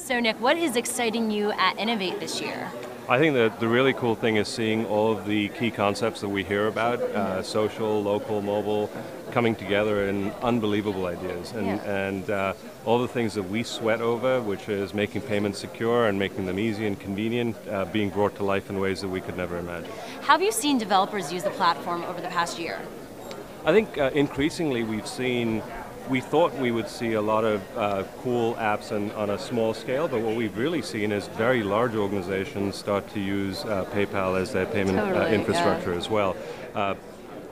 So Nick, what is exciting you at Innovate this year? I think that the really cool thing is seeing all of the key concepts that we hear about, social, local, mobile, coming together in unbelievable ideas. And all the things that we sweat over, which is making payments secure and making them easy and convenient, being brought to life in ways that we could never imagine. How have you seen developers use the platform over the past year? I think increasingly we thought we would see a lot of cool apps on a small scale, but what we've really seen is very large organizations start to use PayPal as their payment infrastructure as well.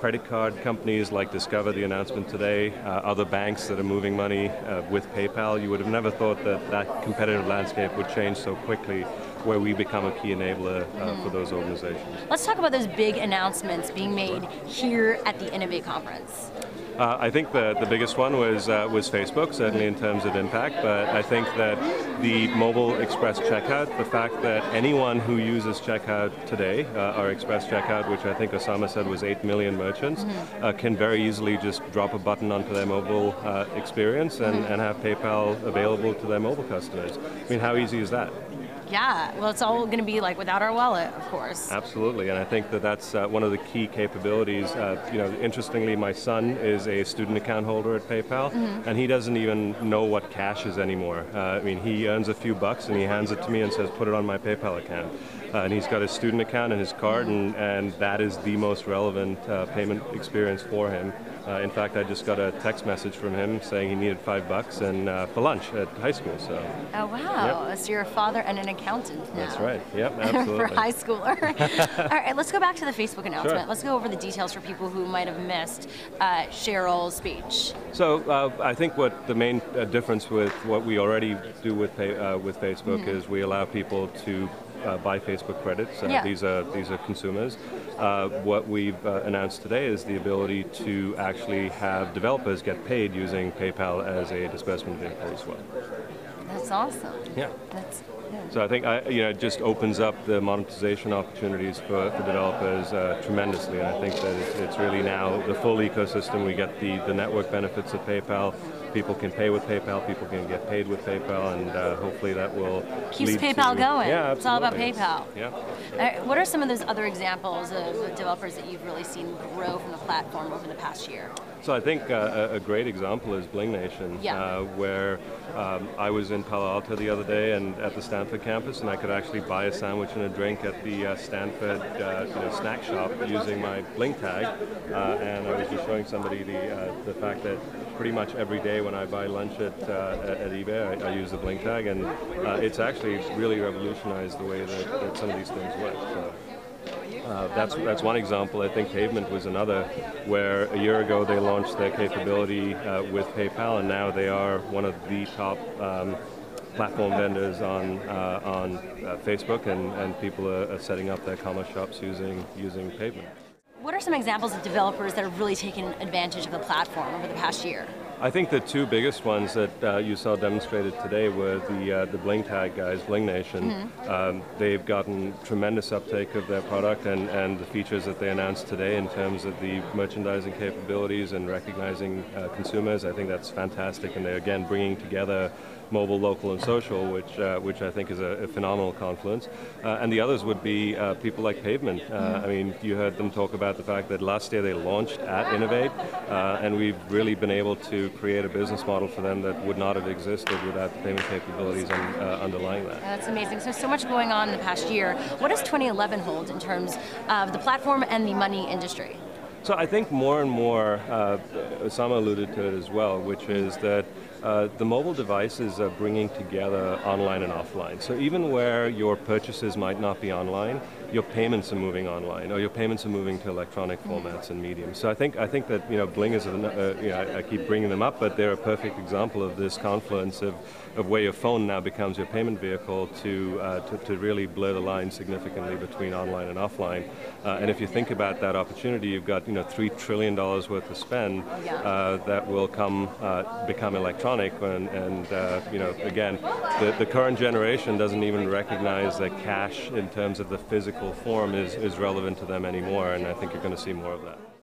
Credit card companies like Discover, the announcement today, other banks that are moving money with PayPal. You would have never thought that competitive landscape would change so quickly, where we become a key enabler for those organizations. Let's talk about those big announcements being made here at the Innovate conference. I think the biggest one was Facebook, certainly in terms of impact, but I think that the mobile express checkout, the fact that anyone who uses checkout today, our express checkout, which I think Osama said was 8 million merchants, can very easily just drop a button onto their mobile experience and have PayPal available to their mobile customers. I mean, how easy is that? Yeah, well, it's all going to be like without our wallet, of course. Absolutely, and I think that's one of the key capabilities. Interestingly, my son is a student account holder at PayPal, and he doesn't even know what cash is anymore. I mean, he earns a few bucks and he hands it to me and says, put it on my PayPal account. And he's got his student account and his card, and that is the most relevant payment experience for him. In fact, I just got a text message from him saying he needed $5 and for lunch at high school. So. Oh wow! Yep. So you're a father and an accountant now. That's right. Yep, absolutely. For a high schooler. All right, let's go back to the Facebook announcement. Sure. Let's go over the details for people who might have missed Cheryl's speech. So I think what the main difference with what we already do with Facebook is we allow people to buy Facebook credits. These are consumers. What we've announced today is the ability to actually have developers get paid using PayPal as a disbursement vehicle as well. That's awesome. Yeah. So I think it just opens up the monetization opportunities for developers tremendously, and I think that it's really now the full ecosystem. We get the network benefits of PayPal. People can pay with PayPal, people can get paid with PayPal, and hopefully that will keeps PayPal going. Yeah, absolutely. It's all about PayPal. Yeah. What are some of those other examples of developers that you've really seen grow from the platform over the past year? So I think a great example is Bling Nation, where I was in Palo Alto the other day and at the Stanford campus, and I could actually buy a sandwich and a drink at the Stanford snack shop using my Bling tag, and I was just showing somebody the fact that pretty much every day when I buy lunch at eBay, I use the Bling tag, and it's actually really revolutionized the way that some of these things work. So. That's one example. I think Pavement was another, where a year ago they launched their capability with PayPal, and now they are one of the top platform vendors on Facebook, and people are setting up their commerce shops using Pavement. What are some examples of developers that have really taken advantage of the platform over the past year? I think the two biggest ones that you saw demonstrated today were the Bling Tag guys, Bling Nation. They've gotten tremendous uptake of their product and the features that they announced today in terms of the merchandising capabilities and recognizing consumers. I think that's fantastic, and they're again bringing together mobile, local, and social, which I think is a phenomenal confluence. And the others would be people like Pavement. I mean, you heard them talk about the fact that last year they launched at Innovate, and we've really been able to create a business model for them that would not have existed without the payment capabilities underlying that. That's amazing. So much going on in the past year. What does 2011 hold in terms of the platform and the money industry? So I think more and more, Osama alluded to it as well, which is that the mobile devices are bringing together online and offline. So even where your purchases might not be online, your payments are moving online, or your payments are moving to electronic formats and mediums. So I think that Bling is, I keep bringing them up, but they're a perfect example of this confluence of where your phone now becomes your payment vehicle to really blur the line significantly between online and offline. And if you think about that opportunity, you've got $3 trillion worth of spend that will become electronic. And again, the current generation doesn't even recognize that cash in terms of the physical form is relevant to them anymore, and I think you're going to see more of that.